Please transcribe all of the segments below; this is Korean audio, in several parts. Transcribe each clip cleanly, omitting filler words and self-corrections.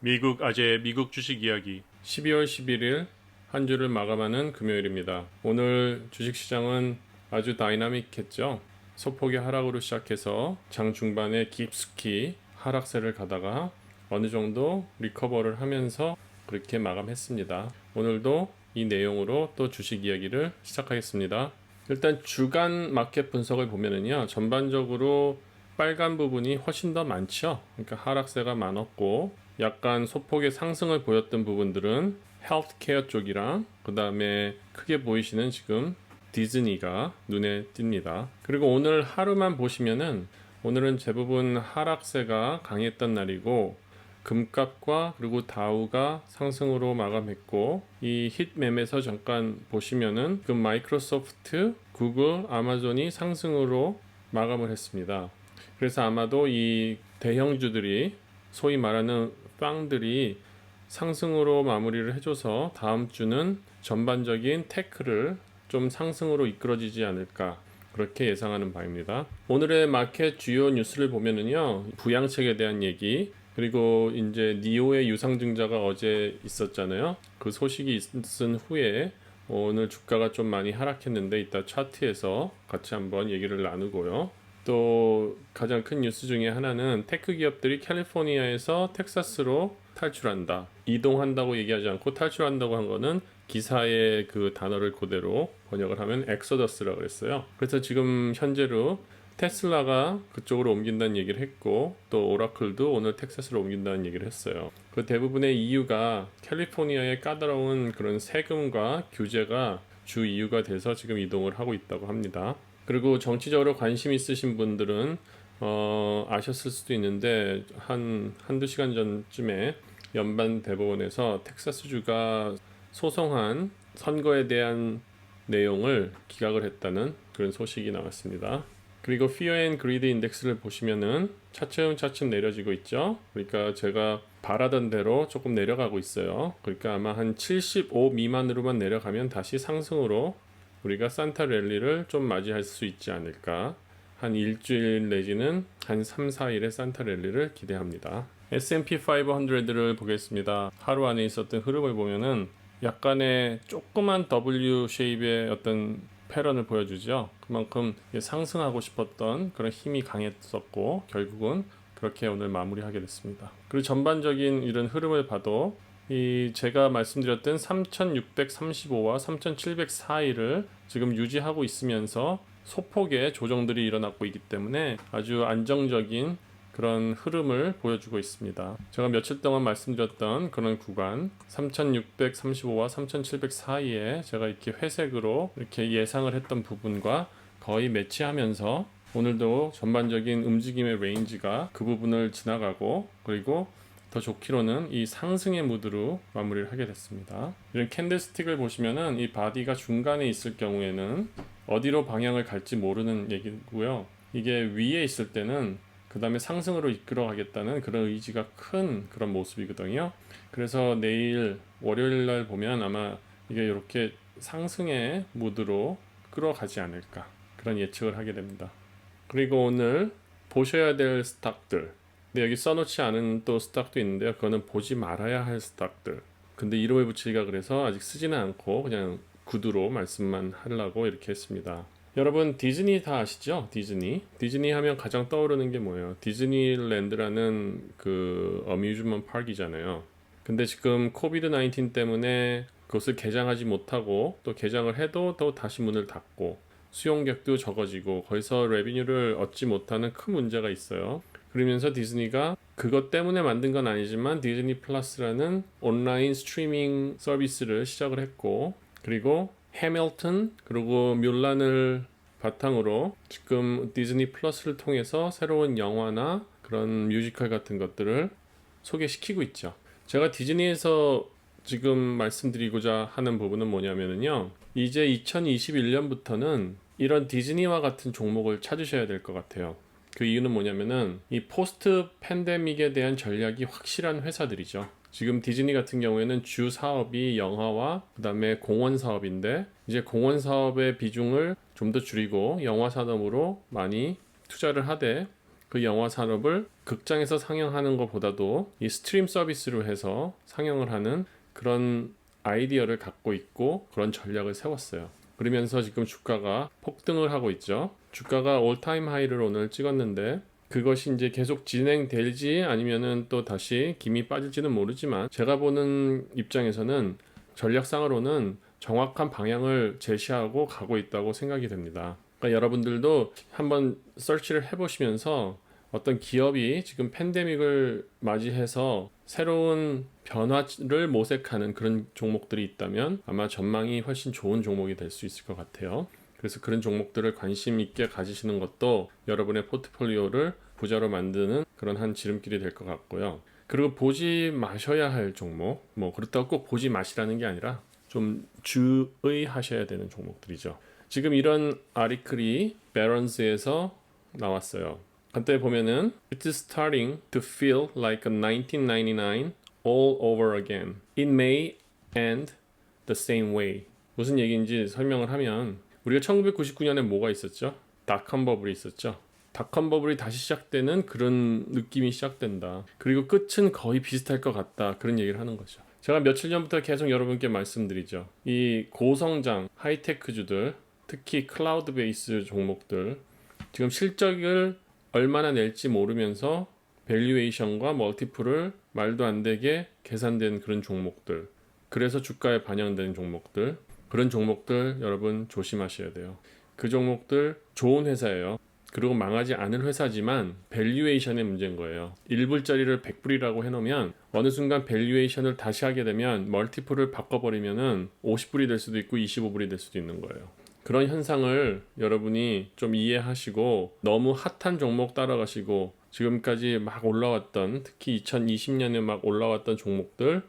미국 주식 이야기. 12월 11일 한 주를 마감하는 금요일입니다. 오늘 주식시장은 아주 다이나믹했죠. 소폭의 하락으로 시작해서 장 중반에 깊숙이 하락세를 가다가 어느 정도 리커버를 하면서 그렇게 마감했습니다. 오늘도 이 내용으로 또 주식 이야기를 시작하겠습니다. 일단 주간 마켓 분석을 보면은요, 전반적으로 빨간 부분이 훨씬 더 많죠. 그러니까 하락세가 많았고, 약간 소폭의 상승을 보였던 부분들은 헬스케어 쪽이랑 그 다음에 크게 보이시는 지금 디즈니가 눈에 띕니다. 그리고 오늘 하루만 보시면은 오늘은 대부분 하락세가 강했던 날이고, 금값과 그리고 다우가 상승으로 마감했고, 이 hit맵에서 잠깐 보시면은 그 마이크로소프트, 구글, 아마존이 상승으로 마감을 했습니다. 그래서 아마도 이 대형주들이 소위 말하는 빵들이 상승으로 마무리를 해줘서 다음 주는 전반적인 테크를 좀 상승으로 이끌어지지 않을까 그렇게 예상하는 바입니다. 오늘의 마켓 주요 뉴스를 보면은요, 부양책에 대한 얘기, 그리고 이제 니오의 유상증자가 어제 있었잖아요. 그 소식이 있은 후에 오늘 주가가 좀 많이 하락했는데 이따 차트에서 같이 한번 얘기를 나누고요. 또 가장 큰 뉴스 중에 하나는 테크 기업들이 캘리포니아에서 텍사스로 탈출한다. 이동한다고 얘기하지 않고 탈출한다고 한 거는 기사의 그 단어를 그대로 번역을 하면 엑소더스라고 그랬어요. 그래서 지금 현재로 테슬라가 그쪽으로 옮긴다는 얘기를 했고, 또 오라클도 오늘 텍사스로 옮긴다는 얘기를 했어요. 그 대부분의 이유가 캘리포니아의 까다로운 그런 세금과 규제가 주 이유가 돼서 지금 이동을 하고 있다고 합니다. 그리고 정치적으로 관심 있으신 분들은 아셨을 수도 있는데 한두 시간 전쯤에 연방 대법원에서 텍사스주가 소송한 선거에 대한 내용을 기각을 했다는 그런 소식이 나왔습니다. 그리고 Fear and Greed 인덱스를 보시면은 차츰차츰 내려지고 있죠. 그러니까 제가 바라던 대로 조금 내려가고 있어요. 그러니까 아마 한 75 미만으로만 내려가면 다시 상승으로 우리가 산타 랠리를 좀 맞이할 수 있지 않을까. 한 일주일 내지는 한 3, 4일의 산타 랠리를 기대합니다. S&P 500를 보겠습니다. 하루 안에 있었던 흐름을 보면은 약간의 조그만 W 쉐입의 어떤 패런을 보여주죠. 그만큼 상승하고 싶었던 그런 힘이 강했었고 결국은 그렇게 오늘 마무리하게 됐습니다. 그리고 전반적인 이런 흐름을 봐도 이 제가 말씀드렸던 3635와 3704일을 지금 유지하고 있으면서 소폭의 조정들이 일어나고 있기 때문에 아주 안정적인 그런 흐름을 보여주고 있습니다. 제가 며칠 동안 말씀드렸던 그런 구간 3635와 3700 사이에 제가 이렇게 회색으로 이렇게 예상을 했던 부분과 거의 매치하면서 오늘도 전반적인 움직임의 레인지가 그 부분을 지나가고, 그리고 더 좋기로는 이 상승의 무드로 마무리를 하게 됐습니다. 이런 캔들스틱을 보시면은 이 바디가 중간에 있을 경우에는 어디로 방향을 갈지 모르는 얘기고요. 이게 위에 있을 때는 그 다음에 상승으로 이끌어 가겠다는 그런 의지가 큰 그런 모습이거든요. 그래서 내일 월요일 날 보면 아마 이게 이렇게 상승의 무드로 끌어가지 않을까 그런 예측을 하게 됩니다. 그리고 오늘 보셔야 될 스탁들, 근데 여기 써놓지 않은 또 스탁도 있는데요. 그거는 보지 말아야 할 스탁들. 근데 이름을 붙이기가 그래서 아직 쓰지는 않고 그냥 구두로 말씀만 하려고 이렇게 했습니다. 여러분 디즈니 다 아시죠? 디즈니 하면 가장 떠오르는 게 뭐예요? 디즈니랜드라는 그 어뮤즈먼트 파크이잖아요. 근데 지금 코비드 19 때문에 그것을 개장하지 못하고, 또 개장을 해도 또 다시 문을 닫고 수용객도 적어지고 거기서 레비뉴를 얻지 못하는 큰 문제가 있어요. 그러면서 디즈니가 그것 때문에 만든 건 아니지만 디즈니 플러스라는 온라인 스트리밍 서비스를 시작을 했고, 그리고 해밀턴 그리고 뮬란을 바탕으로 지금 디즈니 플러스를 통해서 새로운 영화나 그런 뮤지컬 같은 것들을 소개시키고 있죠. 제가 디즈니에서 지금 말씀드리고자 하는 부분은 뭐냐면요, 이제 2021년부터는 이런 디즈니와 같은 종목을 찾으셔야 될 것 같아요. 그 이유는 뭐냐면은 이 포스트 팬데믹에 대한 전략이 확실한 회사들이죠. 지금 디즈니 같은 경우에는 주 사업이 영화와 그 다음에 공원 사업인데, 이제 공원 사업의 비중을 좀 더 줄이고 영화 산업으로 많이 투자를 하되, 그 영화 산업을 극장에서 상영하는 것보다도 이 스트림 서비스로 해서 상영을 하는 그런 아이디어를 갖고 있고 그런 전략을 세웠어요. 그러면서 지금 주가가 폭등을 하고 있죠. 주가가 올타임 하이를 오늘 찍었는데 그것이 이제 계속 진행될지 아니면은 또 다시 김이 빠질지는 모르지만 제가 보는 입장에서는 전략상으로는 정확한 방향을 제시하고 가고 있다고 생각이 됩니다. 그러니까 여러분들도 한번 서치를 해보시면서 어떤 기업이 지금 팬데믹을 맞이해서 새로운 변화를 모색하는 그런 종목들이 있다면 아마 전망이 훨씬 좋은 종목이 될 수 있을 것 같아요. 그래서 그런 종목들을 관심 있게 가지시는 것도 여러분의 포트폴리오를 부자로 만드는 그런 한 지름길이 될 것 같고요. 그리고 보지 마셔야 할 종목, 뭐 그렇다고 꼭 보지 마시라는 게 아니라 좀 주의하셔야 되는 종목들이죠. 지금 이런 아티클이 베런스에서 나왔어요. 그때 보면은 It's starting to feel like a 1999 all over again. It may end the same way. 무슨 얘기인지 설명을 하면 우리가 1999년에 뭐가 있었죠? 닷컴 버블이 있었죠. 닷컴 버블이 다시 시작되는 그런 느낌이 시작된다. 그리고 끝은 거의 비슷할 것 같다. 그런 얘기를 하는 거죠. 제가 며칠 전부터 계속 여러분께 말씀드리죠. 이 고성장 하이테크주들, 특히 클라우드 베이스 종목들, 지금 실적을 얼마나 낼지 모르면서 밸류에이션과 멀티플을 말도 안 되게 계산된 그런 종목들, 그래서 주가에 반영된 종목들, 그런 종목들 여러분 조심하셔야 돼요. 그 종목들 좋은 회사예요. 그리고 망하지 않을 회사지만 밸류에이션의 문제인 거예요. 1불짜리를 100불이라고 해놓으면 어느 순간 밸류에이션을 다시 하게 되면 멀티플을 바꿔버리면은 50불이 될 수도 있고 25불이 될 수도 있는 거예요. 그런 현상을 여러분이 좀 이해하시고 너무 핫한 종목 따라가시고 지금까지 막 올라왔던 특히 2020년에 막 올라왔던 종목들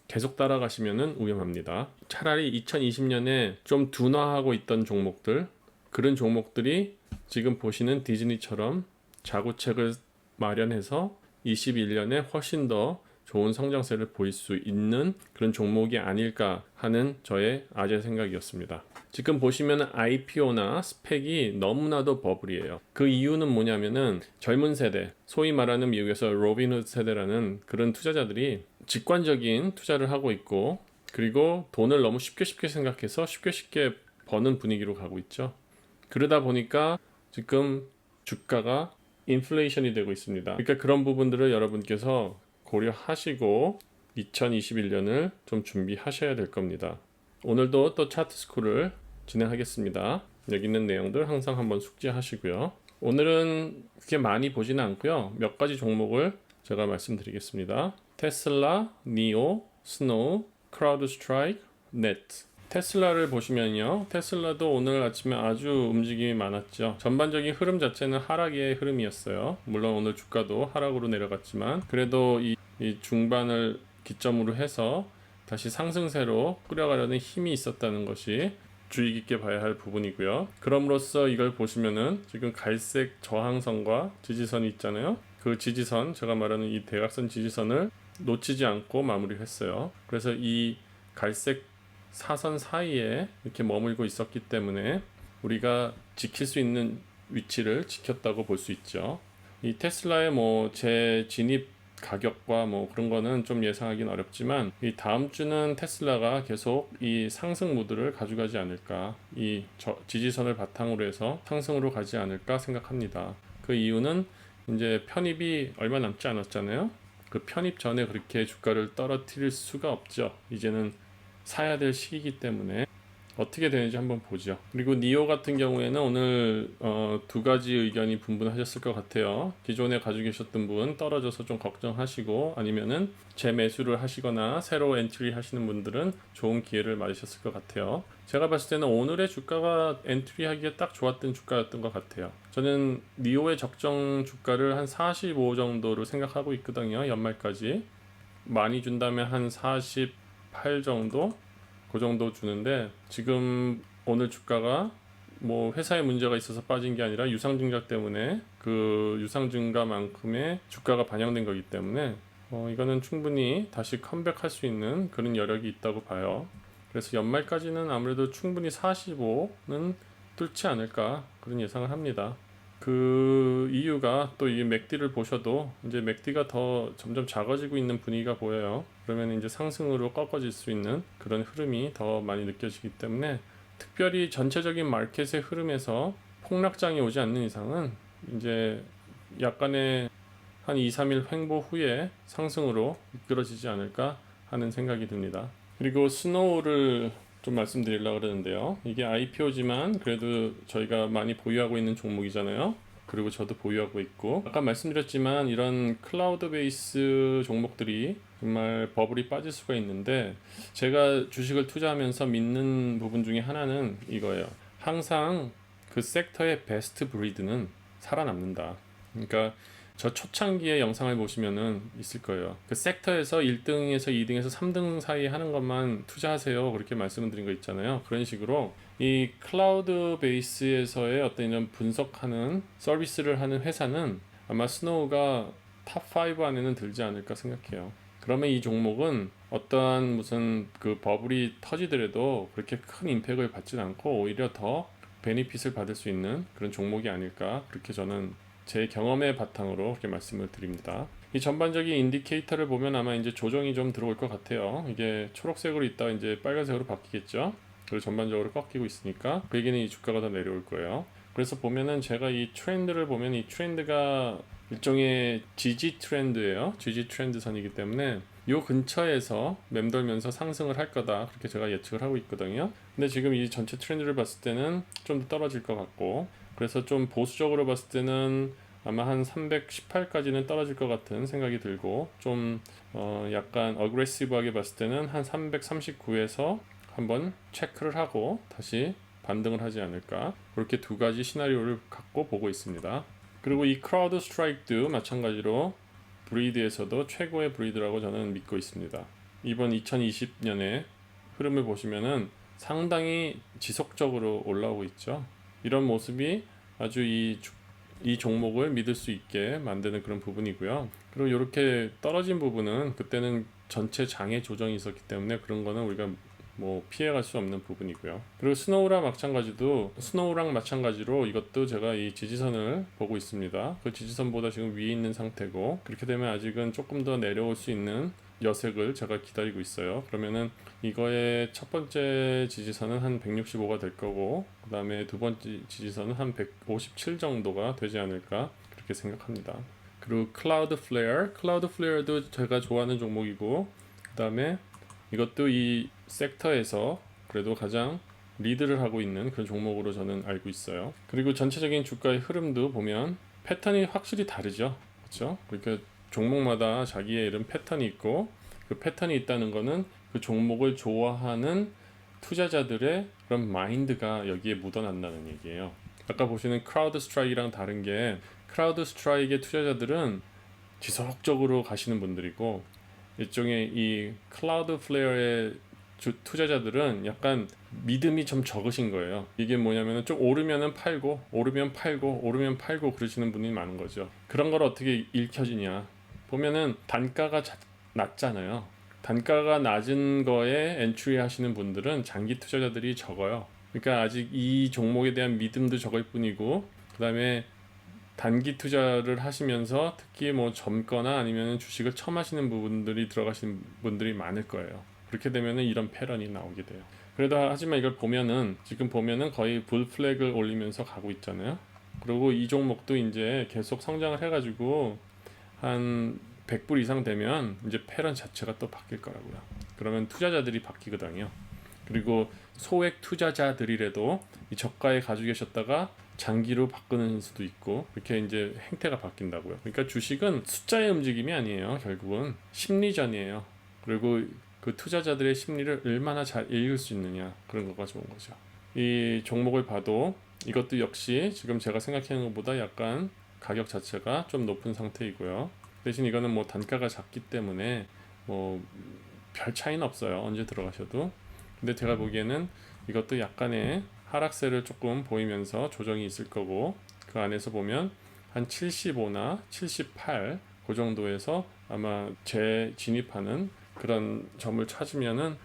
계속 따라가시면은 위험합니다. 차라리 2020년에 좀 둔화하고 있던 종목들 그런 종목들이 지금 보시는 디즈니처럼 자구책을 마련해서 21년에 훨씬 더 좋은 성장세를 보일 수 있는 그런 종목이 아닐까 하는 저의 아재 생각이었습니다. 지금 보시면 IPO나 스펙이 너무나도 버블이에요. 그 이유는 뭐냐면은 젊은 세대, 소위 말하는 미국에서 로빈후드 세대라는 그런 투자자들이 직관적인 투자를 하고 있고 그리고 돈을 너무 쉽게 생각해서 쉽게 버는 분위기로 가고 있죠. 그러다 보니까 지금 주가가 인플레이션이 되고 있습니다. 그러니까 그런 부분들을 여러분께서 고려하시고 2021년을 좀 준비하셔야 될 겁니다. 오늘도 또 차트 스쿨을 진행하겠습니다. 여기 있는 내용들 항상 한번 숙지하시고요. 오늘은 그렇게 많이 보지는 않고요. 몇 가지 종목을 제가 말씀드리겠습니다. 테슬라, 니오, 스노우, 크라우드스트라이크, 넷. 테슬라를 보시면요. 테슬라도 오늘 아침에 아주 움직임이 많았죠. 전반적인 흐름 자체는 하락의 흐름이었어요. 물론 오늘 주가도 하락으로 내려갔지만 그래도 이 중반을 기점으로 해서 다시 상승세로 끌어가려는 힘이 있었다는 것이 주의 깊게 봐야 할 부분이고요. 그럼으로써 이걸 보시면은 지금 갈색 저항선과 지지선이 있잖아요. 그 지지선, 제가 말하는 이 대각선 지지선을 놓치지 않고 마무리했어요. 그래서 이 갈색 사선 사이에 이렇게 머물고 있었기 때문에 우리가 지킬 수 있는 위치를 지켰다고 볼 수 있죠. 이 테슬라의 뭐 재진입 가격과 뭐 그런 거는 좀 예상하기는 어렵지만 이 다음 주는 테슬라가 계속 이 상승 모드를 가져가지 않을까, 이 지지선을 바탕으로 해서 상승으로 가지 않을까 생각합니다. 그 이유는 이제 편입이 얼마 남지 않았잖아요. 그 편입 전에 그렇게 주가를 떨어뜨릴 수가 없죠. 이제는 사야 될 시기이기 때문에 어떻게 되는지 한번 보죠. 그리고 니오 같은 경우에는 오늘 두 가지 의견이 분분하셨을 것 같아요. 기존에 가지고 계셨던 분 떨어져서 좀 걱정하시고 아니면은 재매수를 하시거나 새로 엔트리 하시는 분들은 좋은 기회를 맞으셨을 것 같아요. 제가 봤을 때는 오늘의 주가가 엔트리하기에 딱 좋았던 주가였던 것 같아요. 저는 니오의 적정 주가를 한 45 정도로 생각하고 있거든요. 연말까지 많이 준다면 한 48 정도? 그 정도 주는데 지금 오늘 주가가 뭐 회사에 문제가 있어서 빠진 게 아니라 유상증자 때문에 그 유상증가만큼의 주가가 반영된 거기 때문에 이거는 충분히 다시 컴백할 수 있는 그런 여력이 있다고 봐요. 그래서 연말까지는 아무래도 충분히 45는 뚫지 않을까 그런 예상을 합니다. 그 이유가 또 이 맥디를 보셔도 이제 맥디가 더 점점 작아지고 있는 분위기가 보여요. 그러면 이제 상승으로 꺾어질 수 있는 그런 흐름이 더 많이 느껴지기 때문에 특별히 전체적인 마켓의 흐름에서 폭락장이 오지 않는 이상은 이제 약간의 한 2, 3일 횡보 후에 상승으로 이끌어지지 않을까 하는 생각이 듭니다. 그리고 스노우를 좀 말씀드리려고 그러는데요. 이게 IPO지만 그래도 저희가 많이 보유하고 있는 종목이잖아요. 그리고 저도 보유하고 있고 아까 말씀드렸지만 이런 클라우드 베이스 종목들이 정말 버블이 빠질 수가 있는데 제가 주식을 투자하면서 믿는 부분 중에 하나는 이거예요. 항상 그 섹터의 베스트 브리드는 살아남는다. 그러니까 저 초창기의 영상을 보시면은 있을 거예요. 그 섹터에서 1등에서 2등에서 3등 사이 하는 것만 투자하세요. 그렇게 말씀을 드린 거 있잖아요. 그런 식으로 이 클라우드 베이스에서의 어떤 이런 분석하는 서비스를 하는 회사는 아마 스노우가 탑5 안에는 들지 않을까 생각해요. 그러면 이 종목은 어떠한 무슨 그 버블이 터지더라도 그렇게 큰 임팩을 받지 않고 오히려 더 베니핏을 받을 수 있는 그런 종목이 아닐까 그렇게 저는 제 경험의 바탕으로 그렇게 말씀을 드립니다. 이 전반적인 인디케이터를 보면 아마 이제 조정이 좀 들어올 것 같아요. 이게 초록색으로 있다가 이제 빨간색으로 바뀌겠죠. 그리고 전반적으로 꺾이고 있으니까 그 얘기는 이 주가가 더 내려올 거예요. 그래서 보면은 제가 이 트렌드를 보면 이 트렌드가 일종의 지지 트렌드예요. 지지 트렌드선이기 때문에 요 근처에서 맴돌면서 상승을 할 거다 그렇게 제가 예측을 하고 있거든요. 근데 지금 이 전체 트렌드를 봤을 때는 좀 더 떨어질 것 같고 그래서 좀 보수적으로 봤을 때는 아마 한 318까지는 떨어질 것 같은 생각이 들고 좀 약간 어그레시브하게 봤을 때는 한 339에서 한번 체크를 하고 다시 반등을 하지 않을까 그렇게 두 가지 시나리오를 갖고 보고 있습니다. 그리고 이 크라우드 스트라이크도 마찬가지로 브리드에서도 최고의 브리드라고 저는 믿고 있습니다. 이번 2020년에 흐름을 보시면은 상당히 지속적으로 올라오고 있죠. 이런 모습이 아주 이 종목을 믿을 수 있게 만드는 그런 부분이고요. 그리고 이렇게 떨어진 부분은 그때는 전체 장애 조정이 있었기 때문에 그런 거는 우리가 뭐 피해갈 수 없는 부분이고요. 그리고 스노우랑 마찬가지로 이것도 제가 이 지지선을 보고 있습니다. 그 지지선보다 지금 위에 있는 상태고 그렇게 되면 아직은 조금 더 내려올 수 있는 여색을 제가 기다리고 있어요. 그러면은 이거의 첫 번째 지지선은 한 165가 될 거고 그 다음에 두 번째 지지선은 한 157 정도가 되지 않을까 그렇게 생각합니다. 그리고 클라우드 플레어도 제가 좋아하는 종목이고 그 다음에 이것도 이 섹터에서 그래도 가장 리드를 하고 있는 그런 종목으로 저는 알고 있어요. 그리고 전체적인 주가의 흐름도 보면 패턴이 확실히 다르죠. 그렇죠? 그러니까 종목마다 자기의 이런 패턴이 있고 그 패턴이 있다는 거는 그 종목을 좋아하는 투자자들의 그런 마인드가 여기에 묻어난다는 얘기예요. 아까 보시는 크라우드 스트라이크랑 다른 게 크라우드 스트라이크의 투자자들은 지속적으로 가시는 분들이고 일종의 이 클라우드 플레어의 투자자들은 약간 믿음이 좀 적으신 거예요. 이게 뭐냐면은 좀 오르면은 팔고 오르면 팔고 그러시는 분이 많은 거죠. 그런 걸 어떻게 읽혀지냐 보면은 단가가 낮잖아요. 단가가 낮은 거에 엔트리 하시는 분들은 장기 투자자들이 적어요. 그러니까 아직 이 종목에 대한 믿음도 적을 뿐이고 그 다음에 단기 투자를 하시면서 특히 뭐 젊거나 아니면 주식을 처음 하시는 분들이 들어가시는 분들이 많을 거예요. 그렇게 되면은 이런 패런이 나오게 돼요. 그래도 하지만 이걸 보면은 지금 보면은 거의 불 플래그를 올리면서 가고 있잖아요. 그리고 이 종목도 이제 계속 성장을 해가지고 한 100불 이상 되면 이제 패런 자체가 또 바뀔 거라고요. 그러면 투자자들이 바뀌거든요. 그리고 소액 투자자들이라도 이 저가에 가지고 계셨다가 장기로 바꾸는 수도 있고 그렇게 이제 행태가 바뀐다고요. 그러니까 주식은 숫자의 움직임이 아니에요. 결국은 심리전이에요. 그리고 그 투자자들의 심리를 얼마나 잘 읽을 수 있느냐 그런 거가 좋은 거죠. 이 종목을 봐도 이것도 역시 지금 제가 생각하는 것보다 약간 가격 자체가 좀 높은 상태이고요. 대신 이거는 뭐 단가가 작기 때문에 뭐 별 차이는 없어요. 언제 들어가셔도. 근데 제가 보기에는 이것도 약간의 하락세를 조금 보이면서 조정이 있을 거고 그 안에서 보면 한 75나 78 그 정도에서 아마 재진입하는 그런 점을 찾으면은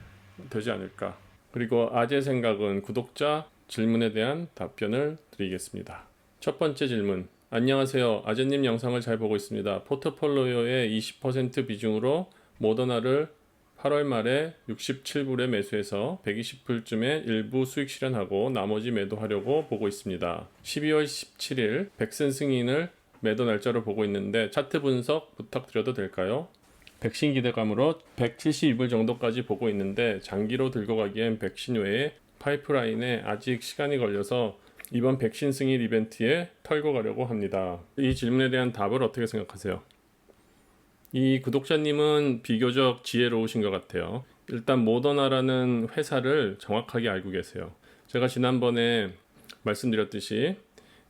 되지 않을까. 그리고 아재 생각은 구독자 질문에 대한 답변을 드리겠습니다. 첫 번째 질문. 안녕하세요. 아재님 영상을 잘 보고 있습니다. 포트폴리오의 20% 비중으로 모더나를 8월 말에 67불에 매수해서 120불쯤에 일부 수익 실현하고 나머지 매도하려고 보고 있습니다. 12월 17일 백슨 승인을 매도 날짜로 보고 있는데 차트 분석 부탁드려도 될까요? 백신 기대감으로 172불 정도까지 보고 있는데 장기로 들고 가기엔 백신 외에 파이프라인에 아직 시간이 걸려서 이번 백신 승인 이벤트에 털고 가려고 합니다. 이 질문에 대한 답을 어떻게 생각하세요? 이 구독자님은 비교적 지혜로우신 것 같아요. 일단 모더나라는 회사를 정확하게 알고 계세요. 제가 지난번에 말씀드렸듯이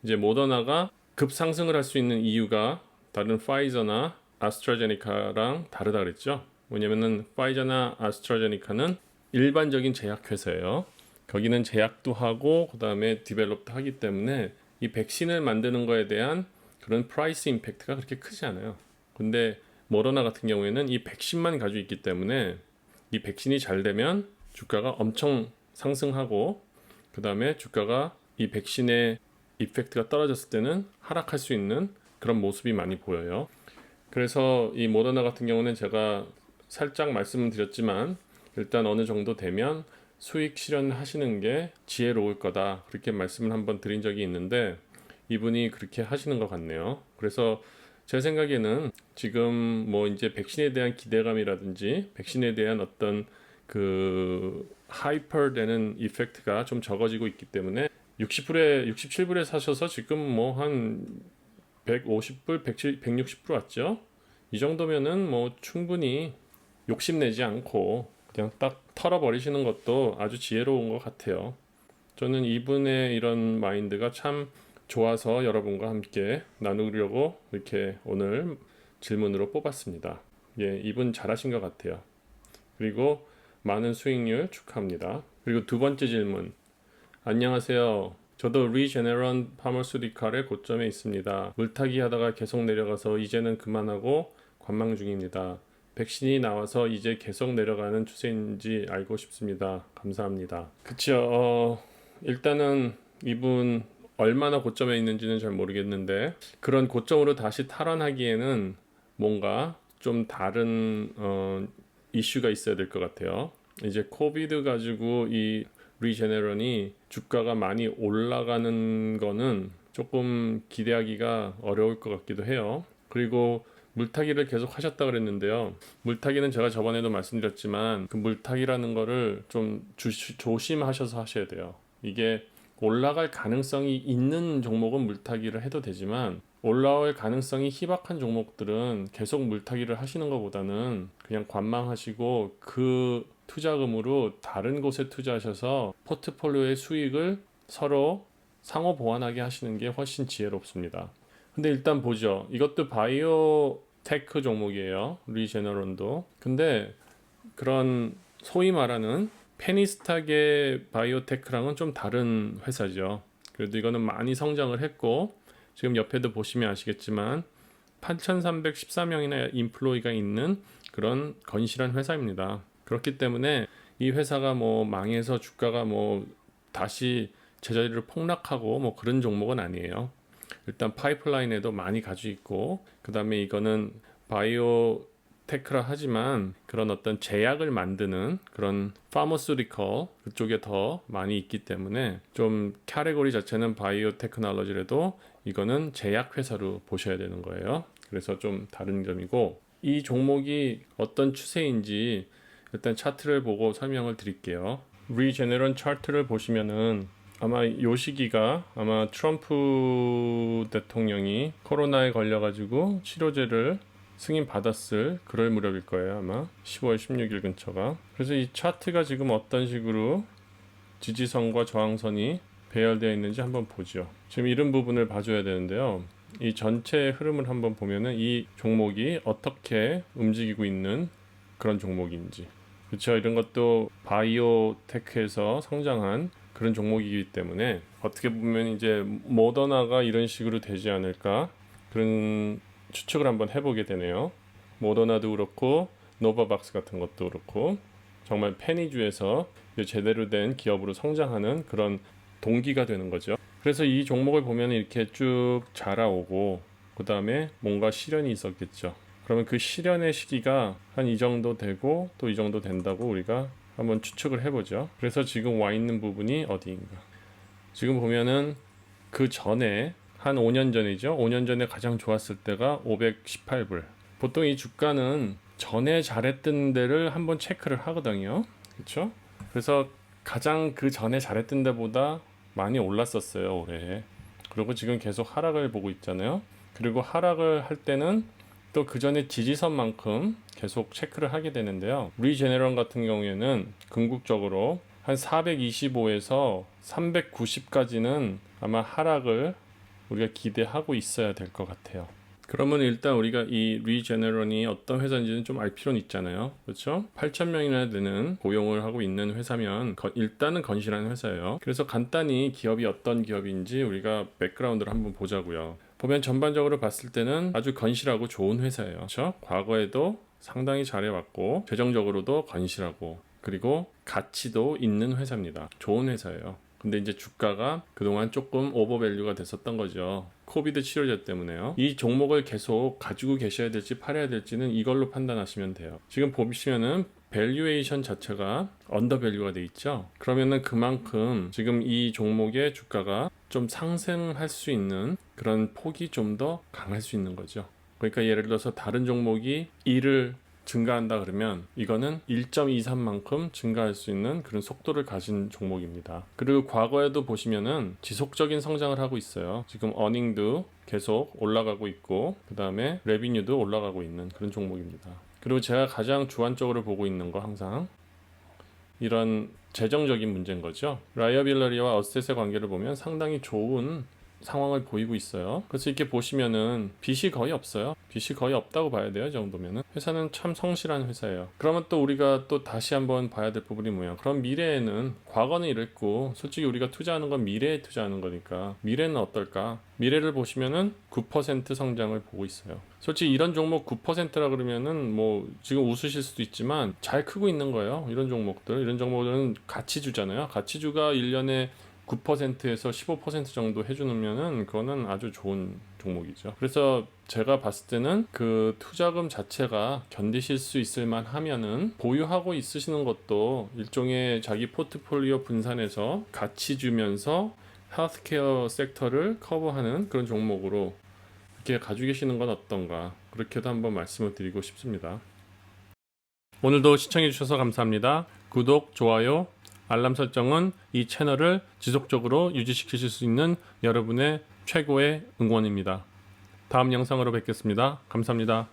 이제 모더나가 급상승을 할 수 있는 이유가 다른 파이저나 아스트라제네카랑 다르다 그랬죠. 왜냐면은 파이저나 아스트라제네카는 일반적인 제약회사예요. 거기는 제약도 하고 그 다음에 디벨롭도 하기 때문에 이 백신을 만드는 거에 대한 그런 프라이스 임팩트가 그렇게 크지 않아요. 근데 모더나 같은 경우에는 이 백신만 가지고 있기 때문에 이 백신이 잘 되면 주가가 엄청 상승하고 그 다음에 주가가 이 백신의 이펙트가 떨어졌을 때는 하락할 수 있는 그런 모습이 많이 보여요. 그래서 이 모더나 같은 경우는 제가 살짝 말씀을 드렸지만 일단 어느 정도 되면 수익 실현하시는 게 지혜로울 거다 그렇게 말씀을 한번 드린 적이 있는데 이분이 그렇게 하시는 것 같네요. 그래서 제 생각에는 지금 뭐 이제 백신에 대한 기대감이라든지 백신에 대한 어떤 그 하이퍼 되는 이펙트가 좀 적어지고 있기 때문에 60불에 67불에 사셔서 지금 뭐 한 150불, 160불 왔죠. 이 정도면은 뭐 충분히 욕심내지 않고 그냥 딱 털어버리시는 것도 아주 지혜로운 것 같아요. 저는 이분의 이런 마인드가 참 좋아서 여러분과 함께 나누려고 이렇게 오늘 질문으로 뽑았습니다. 예, 이분 잘하신 것 같아요. 그리고 많은 수익률 축하합니다. 그리고 두 번째 질문. 안녕하세요. 저도 리제네런 파머스유티칼의 고점에 있습니다. 물타기 하다가 계속 내려가서 이제는 그만하고 관망 중입니다. 백신이 나와서 이제 계속 내려가는 추세인지 알고 싶습니다. 감사합니다. 그쵸. 일단은 이분 얼마나 고점에 있는지는 잘 모르겠는데 그런 고점으로 다시 탈환하기에는 뭔가 좀 다른 이슈가 있어야 될 것 같아요. 이제 코비드 가지고 이 리제네런이 주가가 많이 올라가는 거는 조금 기대하기가 어려울 것 같기도 해요. 그리고 물타기를 계속 하셨다 그랬는데요. 물타기는 제가 저번에도 말씀드렸지만 그 물타기라는 거를 좀 조심하셔서 하셔야 돼요. 이게 올라갈 가능성이 있는 종목은 물타기를 해도 되지만 올라올 가능성이 희박한 종목들은 계속 물타기를 하시는 것보다는 그냥 관망하시고 그 투자금으로 다른 곳에 투자하셔서 포트폴리오의 수익을 서로 상호 보완하게 하시는 게 훨씬 지혜롭습니다. 근데 일단 보죠. 이것도 바이오 테크 종목이에요. 리제너런도. 근데 그런 소위 말하는 페니스탁의 바이오테크랑은 좀 다른 회사죠. 그래도 이거는 많이 성장을 했고 지금 옆에도 보시면 아시겠지만 8,314명이나 인플로이가 있는 그런 건실한 회사입니다. 그렇기 때문에 이 회사가 뭐 망해서 주가가 뭐 다시 제자리를 폭락하고 뭐 그런 종목은 아니에요. 일단 파이프라인에도 많이 가지고 있고 그 다음에 이거는 바이오 테크라 하지만 그런 어떤 제약을 만드는 그런 파머스유티컬 그쪽에 더 많이 있기 때문에 좀 카테고리 자체는 바이오 테크놀로지라도 이거는 제약 회사로 보셔야 되는 거예요. 그래서 좀 다른 점이고 이 종목이 어떤 추세인지 일단 차트를 보고 설명을 드릴게요. 리제네런 차트를 보시면은 아마 요 시기가 아마 트럼프 대통령이 코로나에 걸려가지고 치료제를 승인받았을 그럴 무렵일 거예요. 아마 10월 16일 근처가. 그래서 이 차트가 지금 어떤 식으로 지지선과 저항선이 배열되어 있는지 한번 보죠. 지금 이런 부분을 봐줘야 되는데요. 이 전체 흐름을 한번 보면은 이 종목이 어떻게 움직이고 있는 그런 종목인지. 그렇죠. 이런 것도 바이오 테크에서 성장한 그런 종목이기 때문에 어떻게 보면 이제 모더나가 이런 식으로 되지 않을까 그런 추측을 한번 해보게 되네요. 모더나도 그렇고 노바박스 같은 것도 그렇고 정말 페니주에서 제대로 된 기업으로 성장하는 그런 동기가 되는 거죠. 그래서 이 종목을 보면 이렇게 쭉 자라오고 그 다음에 뭔가 시련이 있었겠죠. 그러면 그 시련의 시기가 한 이 정도 되고 또 이 정도 된다고 우리가 한번 추측을 해보죠. 그래서 지금 와 있는 부분이 어디인가. 지금 보면은 그 전에 한 5년 전이죠. 5년 전에 가장 좋았을 때가 518불. 보통 이 주가는 전에 잘했던 데를 한번 체크를 하거든요. 그렇죠? 그래서 가장 그 전에 잘했던 데보다 많이 올랐었어요, 올해. 그리고 지금 계속 하락을 보고 있잖아요. 그리고 하락을 할 때는 또 그 전에 지지선만큼 계속 체크를 하게 되는데요. 리제네런 같은 경우에는 궁극적으로 한 425에서 390까지는 아마 하락을 우리가 기대하고 있어야 될 것 같아요. 그러면 일단 우리가 이 리제네런이 어떤 회사인지는 좀 알 필요는 있잖아요. 그렇죠? 8,000명이나 되는 고용을 하고 있는 회사면 일단은 건실한 회사예요. 그래서 간단히 기업이 어떤 기업인지 우리가 백그라운드를 한번 보자고요. 보면 전반적으로 봤을 때는 아주 건실하고 좋은 회사예요. 그렇죠? 과거에도 상당히 잘해왔고 재정적으로도 건실하고 그리고 가치도 있는 회사입니다. 좋은 회사예요. 근데 이제 주가가 그동안 조금 오버밸류가 됐었던 거죠. 코비드 치료제 때문에요. 이 종목을 계속 가지고 계셔야 될지 팔아야 될지는 이걸로 판단하시면 돼요. 지금 보시면은 밸류에이션 자체가 언더밸류가 돼 있죠. 그러면은 그만큼 지금 이 종목의 주가가 좀 상승할 수 있는 그런 폭이 좀 더 강할 수 있는 거죠. 그러니까 예를 들어서 다른 종목이 1을 증가한다 그러면 이거는 1.23만큼 증가할 수 있는 그런 속도를 가진 종목입니다. 그리고 과거에도 보시면은 지속적인 성장을 하고 있어요. 지금 어닝도 계속 올라가고 있고 그 다음에 레비뉴도 올라가고 있는 그런 종목입니다. 그리고 제가 가장 주안적으로 보고 있는 거 항상 이런 재정적인 문제인 거죠. 라이어빌러리와 어셋의 관계를 보면 상당히 좋은 상황을 보이고 있어요. 그래서 이렇게 보시면은 빚이 거의 없어요. 빚이 거의 없다고 봐야 돼요. 이 정도면은 회사는 참 성실한 회사예요. 그러면 또 우리가 또 다시 한번 봐야 될 부분이 뭐야? 그럼 미래에는 과거는 이랬고 솔직히 우리가 투자하는 건 미래에 투자하는 거니까 미래는 어떨까? 미래를 보시면은 9% 성장을 보고 있어요. 솔직히 이런 종목 9%라 그러면은 뭐 지금 웃으실 수도 있지만 잘 크고 있는 거예요. 이런 종목들은 가치주잖아요. 가치주가 1년에 9%에서 15% 정도 해주면은 그거는 아주 좋은 종목이죠. 그래서 제가 봤을 때는 그 투자금 자체가 견디실 수 있을 만 하면은 보유하고 있으시는 것도 일종의 자기 포트폴리오 분산해서 가치 주면서 헬스케어 섹터를 커버하는 그런 종목으로 이렇게 가지고 계시는 건 어떤가 그렇게도 한번 말씀을 드리고 싶습니다. 오늘도 시청해 주셔서 감사합니다. 구독, 좋아요, 알람 설정은 이 채널을 지속적으로 유지시키실 수 있는 여러분의 최고의 응원입니다. 다음 영상으로 뵙겠습니다. 감사합니다.